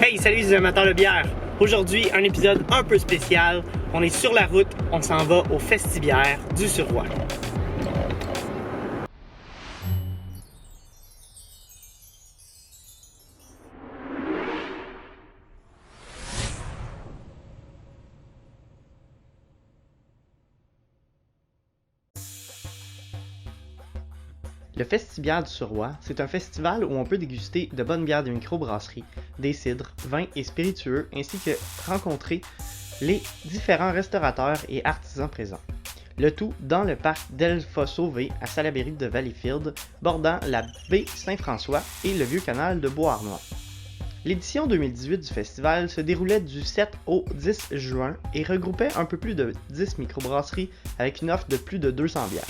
Hey, salut les amateurs de bière! Aujourd'hui, un épisode un peu spécial. On est sur la route, on s'en va au Festibière du Surroi. Le Festibière du Surroi, c'est un festival où on peut déguster de bonnes bières de microbrasserie, des cidres, vins et spiritueux, ainsi que rencontrer les différents restaurateurs et artisans présents. Le tout dans le parc d'Elfa-Sauvé à Salaberry de Valleyfield, bordant la baie Saint-François et le vieux canal de Beauharnois. L'édition 2018 du festival se déroulait du 7 au 10 juin et regroupait un peu plus de 10 microbrasseries avec une offre de plus de 200 bières.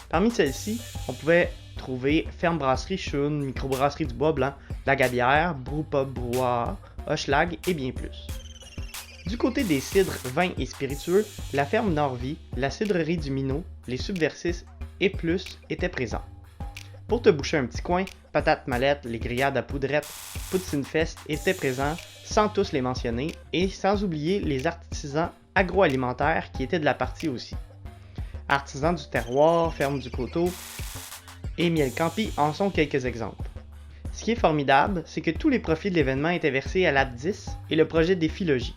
Parmi celles-ci, on pouvait trouver Ferme Brasserie Schoon, Microbrasserie du Bois-Blanc, La Gabière, Brewpub Brouhaha, Hochelag et bien plus. Du côté des cidres, vins et spiritueux, la ferme Norvie, la cidrerie du Minot, les Subversis et plus étaient présents. Pour te boucher un petit coin, Patates Mallettes, les grillades à poudrette, Poutine Fest étaient présents, sans tous les mentionner, et sans oublier les artisans agroalimentaires qui étaient de la partie aussi. Artisans du terroir, Ferme du Coteau et Miel Campi en sont quelques exemples. Ce qui est formidable, c'est que tous les profits de l'événement étaient versés à l'AD10 et le projet Défilogie.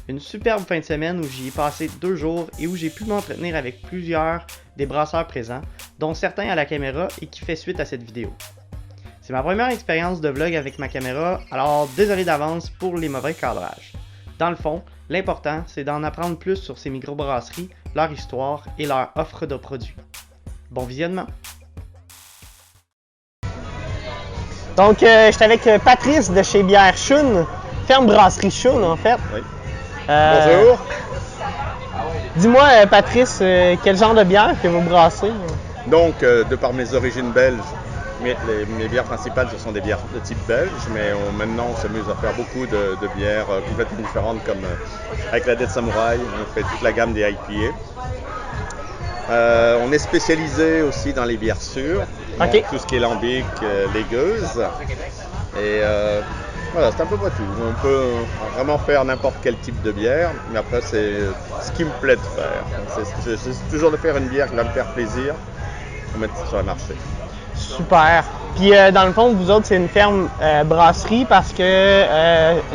Une superbe fin de semaine où j'y ai passé 2 jours et où j'ai pu m'entretenir avec plusieurs des brasseurs présents, dont certains à la caméra et qui fait suite à cette vidéo. C'est ma première expérience de vlog avec ma caméra, alors désolé d'avance pour les mauvais cadrages. Dans le fond, l'important c'est d'en apprendre plus sur ces microbrasseries, leur histoire et leur offre de produits. Bon visionnement! Donc, j'étais avec Patrice de chez Bière Schoon, Ferme Brasserie Schoon en fait. Oui. Bonjour. Dis-moi, Patrice, quel genre de bière que vous brassez? Donc, de par mes origines belges, mes bières principales, ce sont des bières de type belge, mais maintenant on s'amuse à faire beaucoup de bières complètement différentes, comme avec la Dead Samurai, on fait toute la gamme des IPA. On est spécialisé aussi dans les bières sûres, Ok. donc, tout ce qui est lambic, lageuse, et voilà, c'est un peu pas tout. On peut vraiment faire n'importe quel type de bière, mais après c'est ce qui me plaît de faire. C'est toujours de faire une bière qui va me faire plaisir pour mettre sur le marché. Super! Puis dans le fond, vous autres, c'est une ferme brasserie parce que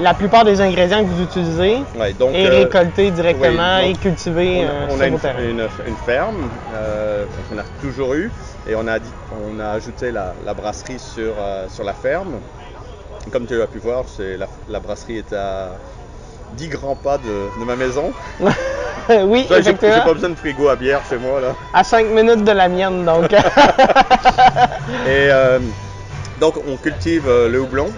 la plupart des ingrédients que vous utilisez donc, est récolté directement oui, et cultivé on sur a vos terrains. une ferme qu'on a toujours eu et on a ajouté la brasserie sur la ferme. Comme tu as pu voir, la brasserie est à 10 grands pas de ma maison. Oui, J'ai exactement. pas besoin de frigo à bière chez moi, là. À 5 minutes de la mienne, donc. Et donc, on cultive le houblon,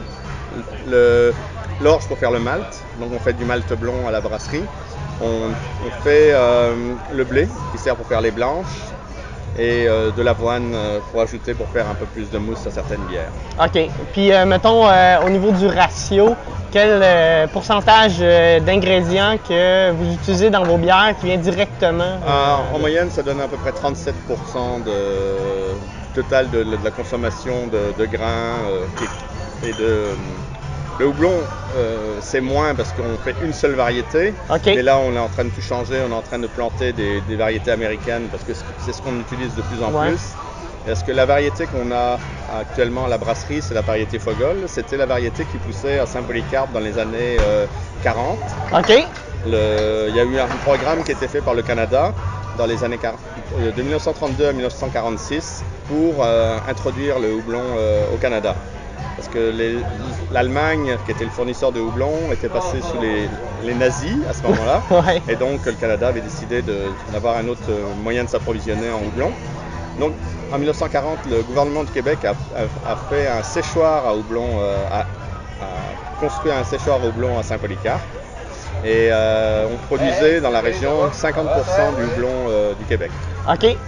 l'orge pour faire le malt. Donc, on fait du malt blond à la brasserie. On fait le blé qui sert pour faire les blanches. Et de l'avoine pour ajouter pour faire un peu plus de mousse à certaines bières. OK. Puis, mettons, au niveau du ratio, quel pourcentage d'ingrédients que vous utilisez dans vos bières qui vient directement? En moyenne, ça donne à peu près 37% total de la consommation de grains et de... Le houblon, c'est moins parce qu'on fait une seule variété. Okay. Mais là, on est en train de tout changer. On est en train de planter des variétés américaines parce que c'est ce qu'on utilise de plus en plus. Parce que la variété qu'on a actuellement à la brasserie, c'est la variété Fogol. C'était la variété qui poussait à Saint-Polycarpe dans les années 40. OK. Il y a eu un programme qui a été fait par le Canada dans les années 40, de 1932 à 1946 pour introduire le houblon au Canada. Parce que l'Allemagne, qui était le fournisseur de houblon, était passée sous les nazis à ce moment-là. Ouais. Et donc, le Canada avait décidé d'avoir un autre moyen de s'approvisionner en houblon. Donc, en 1940, le gouvernement du Québec a fait un séchoir à houblon, a construit un séchoir à houblon à Saint-Polycarpe. Et on produisait dans la région 50% du houblon du Québec. OK.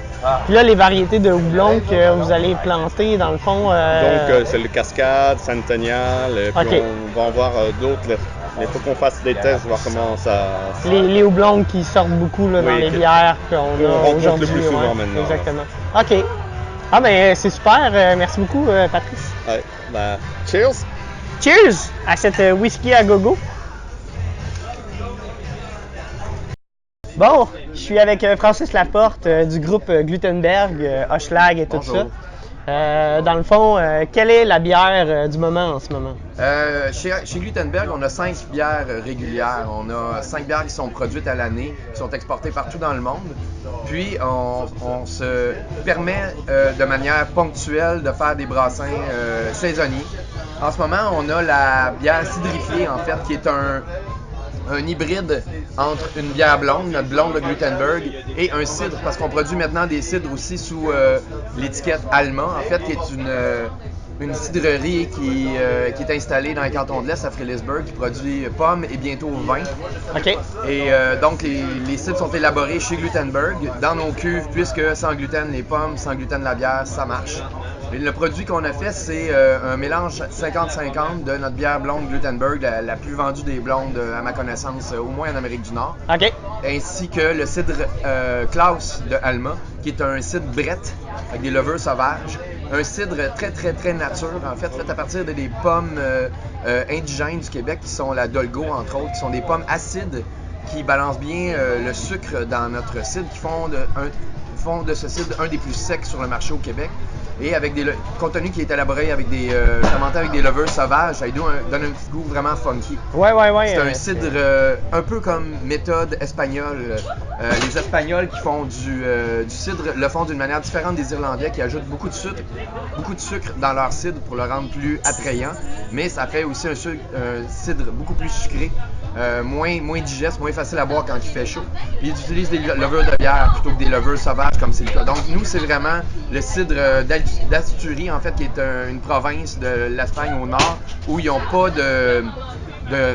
Puis là, les variétés de houblon que vous allez planter, dans le fond... Donc, c'est le Cascade, Centennial, puis okay. On va en voir d'autres. Il faut qu'on fasse des tests, voir comment ça... Les houblons qui sortent beaucoup là, dans les bières qu'on a aujourd'hui. Le plus souvent maintenant. Exactement. Là. OK. Ah ben c'est super. Merci beaucoup, Patrice. Ouais. Ben, cheers! cheers à cette whisky à gogo. Bon, je suis avec Francis Laporte du groupe Glutenberg, Hochelag et tout Bonjour. ça. Dans le fond, quelle est la bière du moment en ce moment? Chez Glutenberg, on a 5 bières régulières. On a 5 bières qui sont produites à l'année, qui sont exportées partout dans le monde. Puis, on se permet de manière ponctuelle de faire des brassins saisonniers. En ce moment, on a la bière cidrifiée, en fait, qui est un hybride entre une bière blonde, notre blonde de Glutenberg, et un cidre, parce qu'on produit maintenant des cidres aussi sous l'étiquette Alma, en fait, qui est une cidrerie qui est installée dans les cantons de l'Est, à Fredericksburg, qui produit pommes et bientôt vin. OK. Et donc, les cidres sont élaborés chez Glutenberg, dans nos cuves, puisque sans gluten, les pommes, sans gluten, la bière, ça marche. Et le produit qu'on a fait, c'est un mélange 50-50 de notre bière blonde Glutenberg, la plus vendue des blondes, à ma connaissance, au moins en Amérique du Nord. OK. Ainsi que le cidre Klaus de Alma, qui est un cidre brette, avec des levures sauvages. Un cidre très, très, très nature, en fait à partir des pommes indigènes du Québec, qui sont la Dolgo, entre autres, qui sont des pommes acides qui balancent bien le sucre dans notre cidre, qui font de ce cidre un des plus secs sur le marché au Québec. Et avec des contenu qui est élaboré avec fermenté avec des levures sauvages, ça lui donne un petit goût vraiment funky. Ouais. C'est un cidre un peu comme méthode espagnole. Les Espagnols qui font du cidre le font d'une manière différente des Irlandais, qui ajoutent beaucoup de sucre dans leur cidre pour le rendre plus attrayant. Mais ça fait aussi un cidre beaucoup plus sucré, moins digeste, moins facile à boire quand il fait chaud. Puis ils utilisent des levures de bière plutôt que des levures sauvages comme c'est le cas. Donc nous, c'est vraiment le cidre d'Asturie, en fait, qui est une province de l'Espagne au nord, où ils n'ont pas de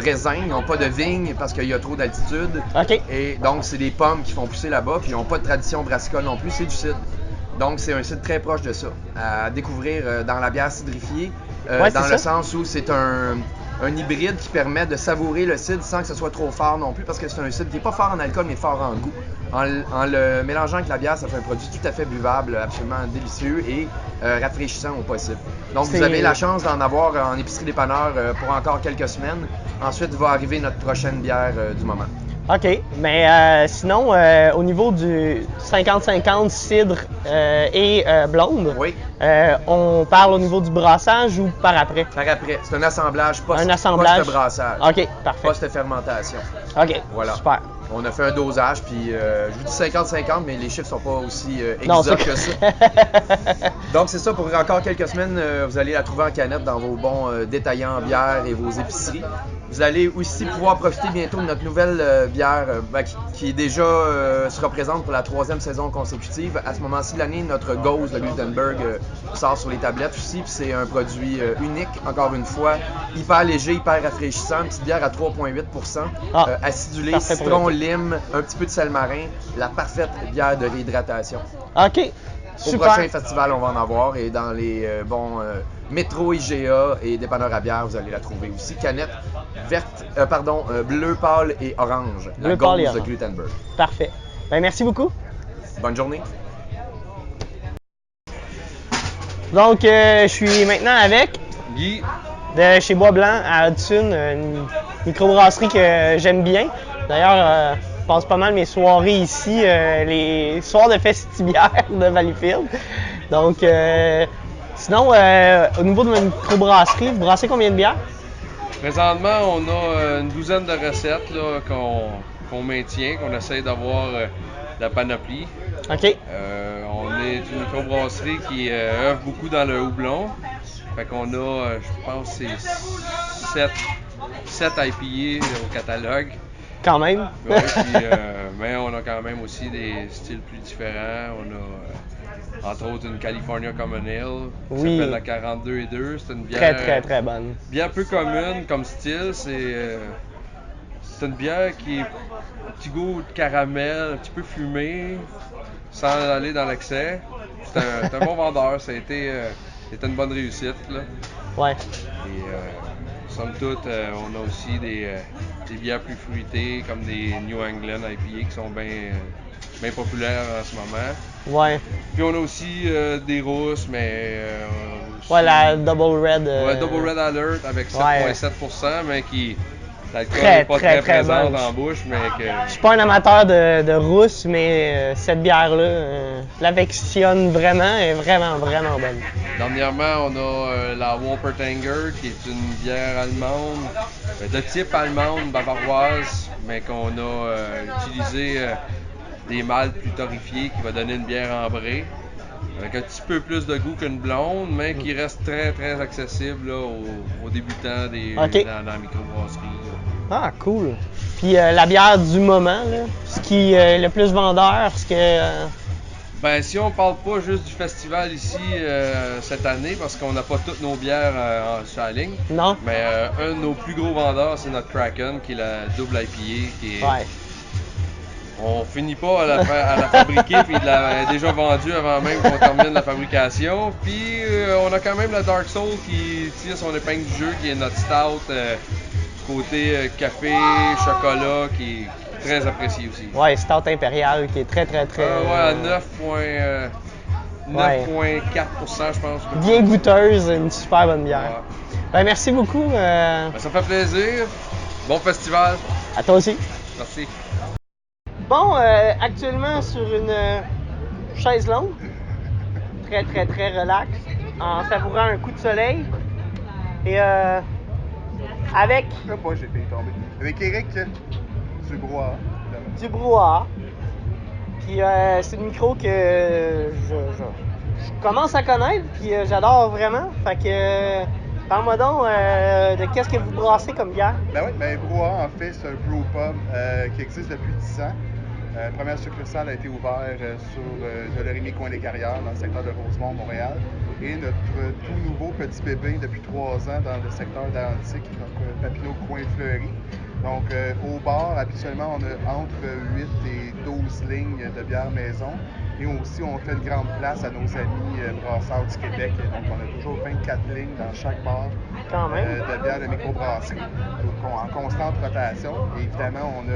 raisin, ils n'ont pas de vigne parce qu'il y a trop d'altitude. OK. Et donc, c'est des pommes qui font pousser là-bas, puis ils n'ont pas de tradition brassicole non plus, c'est du cidre. Donc, c'est un cidre très proche de ça, à découvrir dans la bière cidrifiée, dans le sens où c'est un hybride qui permet de savourer le cidre sans que ce soit trop fort non plus, parce que c'est un cidre qui n'est pas fort en alcool, mais fort en goût. En le mélangeant avec la bière, ça fait un produit tout à fait buvable, absolument délicieux et rafraîchissant au possible. Donc, vous avez la chance d'en avoir en épicerie dépanneur pour encore quelques semaines. Ensuite, va arriver notre prochaine bière du moment. OK. Mais sinon, au niveau du 50-50 cidre et blonde, Oui. On parle au niveau du brassage ou par après? Par après. C'est un assemblage OK, post-brassage. parfait. Post-fermentation. OK, Voilà. super. On a fait un dosage, puis je vous dis 50-50, mais les chiffres sont pas aussi exacts que ça. Donc c'est ça, pour encore quelques semaines, vous allez la trouver en canette dans vos bons détaillants en bière et vos épiceries. Vous allez aussi pouvoir profiter bientôt de notre nouvelle bière qui est déjà se représente pour la 3e saison consécutive. À ce moment-ci de l'année, notre Gose de Glutenberg sort sur les tablettes aussi, puis c'est un produit unique, encore une fois, hyper léger, hyper rafraîchissant, une petite bière à 3,8%, acidulée, citron, lime, un petit peu de sel marin, la parfaite bière de réhydratation. OK. Au prochain festival, on va en avoir, et dans les métro, IGA et dépanneurs à bière, vous allez la trouver aussi. Canette verte, bleu pâle et orange. La Gose de Glutenberg. Parfait. Ben, merci beaucoup. Bonne journée. Donc, je suis maintenant avec Guy, de chez Bois Blanc à Hudson, une microbrasserie que j'aime bien. D'ailleurs, je passe pas mal mes soirées ici, les soirs de festibière de Valleyfield. Donc, sinon, au niveau de ma microbrasserie, vous brassez combien de bières? présentement, on a une douzaine de recettes là, qu'on maintient, qu'on essaie d'avoir la panoplie. OK. On est une microbrasserie qui œuvre beaucoup dans le houblon. Fait qu'on a, je pense, c'est 7 IPA au catalogue. Quand même. Ouais, puis, mais on a quand même aussi des styles plus différents. On a entre autres une California Common Ale qui s'appelle la 42 et 2. C'est une bière très très très bonne. Bien peu commune comme style. C'est une bière qui est un petit goût de caramel, un petit peu fumé, sans aller dans l'excès. C'est un bon vendeur. Ça a été une bonne réussite là. Ouais. Et somme toute, on a aussi des bières plus fruitées comme des New England IPA qui sont bien populaires en ce moment. Ouais. Puis on a aussi des rousses, mais Ouais, la Double Red. Ouais, Double Red Alert avec 7,7%, mais qui. L'alcool n'est pas très présente en bouche, mais que. Je suis pas un amateur de rousse, mais cette bière-là, je l'affectionne vraiment, elle est vraiment, vraiment bonne. Dernièrement, on a la Wolpertanger, qui est une bière allemande, de type allemande, bavaroise, mais qu'on a utilisé des maltes plus torréfiés, qui va donner une bière ambrée, avec un petit peu plus de goût qu'une blonde, mais qui reste très, très accessible là, aux débutants dans la microbrasserie. Ah, cool. Puis la bière du moment, là, ce qui est le plus vendeur, ce que... Ben, si on parle pas juste du festival ici cette année, parce qu'on n'a pas toutes nos bières sur la ligne. Non. Mais un de nos plus gros vendeurs, c'est notre Kraken, qui est la double IPA, qui est... Ouais. On finit pas à la fabriquer, puis elle est déjà vendue avant même qu'on termine la fabrication. Puis on a quand même la Dark Soul qui tire son épingle du jeu, qui est notre stout côté café, chocolat, qui est très apprécié aussi. Ouais, stout impérial qui est très, très, très... ouais, à 9,4%, je pense. Bien goûteuse, une super bonne bière. Ouais. Ben, merci beaucoup. Ben, ça fait plaisir. Bon festival. À toi aussi. Merci. Bon, actuellement sur une chaise longue, très, très, très relax, en savourant un coup de soleil. Et avec... Moi, j'ai failli tomber. Avec Éric du brouhaha. Du brouhaha. Puis c'est une micro que je commence à connaître, puis j'adore vraiment. Fait que parle-moi donc de qu'est-ce que vous brassez comme bière. Ben oui, ben brouhaha, en fait, c'est un brew pub qui existe depuis 10 ans. La première succursale a été ouverte sur Dolorimier Coin des Carrières, dans le secteur de Rosemont, Montréal. Et notre tout nouveau petit bébé depuis 3 ans dans le secteur d'Antique, donc Papineau Coin Fleury. Donc au bar, habituellement, on a entre 8 et 12 lignes de bière maison. Et aussi, on fait une grande place à nos amis brasseurs du Québec. Donc on a toujours 24 lignes dans chaque bar de bière de microbrasserie. Donc en constante rotation. Et évidemment, on a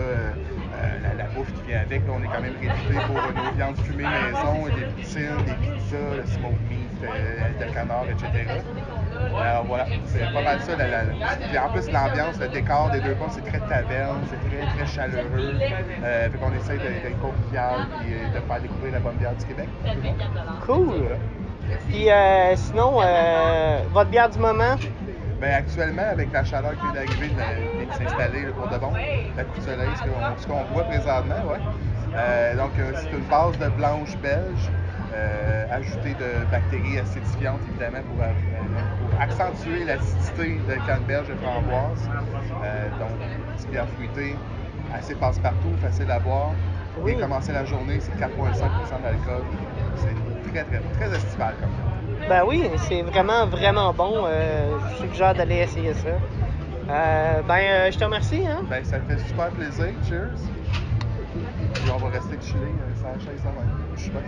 la bouffe qui vient avec. Là, on est quand même réputé pour nos viandes fumées maison, des poutines, des pizzas, le smoke meat, le canard, etc. Alors voilà, c'est pas mal ça. Puis en plus, l'ambiance, le décor des deux bars, c'est très taverne, c'est très, très chaleureux. Fait qu'on essaye d'être convivial et de faire découvrir la bonne bière du Québec. Cool! Puis sinon, votre bière du moment? Ben, actuellement, avec la chaleur qui vient d'arriver, qui s'installer pour de bon, la coup de soleil, ce qu'on voit présentement, ouais. Donc, c'est une base de blanche belge, ajoutée de bactéries acidifiantes, évidemment, pour accentuer l'acidité de canneberge de framboise. Donc, petite bière fruitée, assez passe-partout, facile à boire. Oui. Et commencer la journée, c'est 4,5% d'alcool. C'est très, très, très estival comme ça. Ben oui, c'est vraiment, vraiment bon. Je suggère d'aller essayer ça. Je te remercie. Hein? Ben, ça fait super plaisir. Cheers. Puis on va rester chillé sans chaise avant. Je suis bien.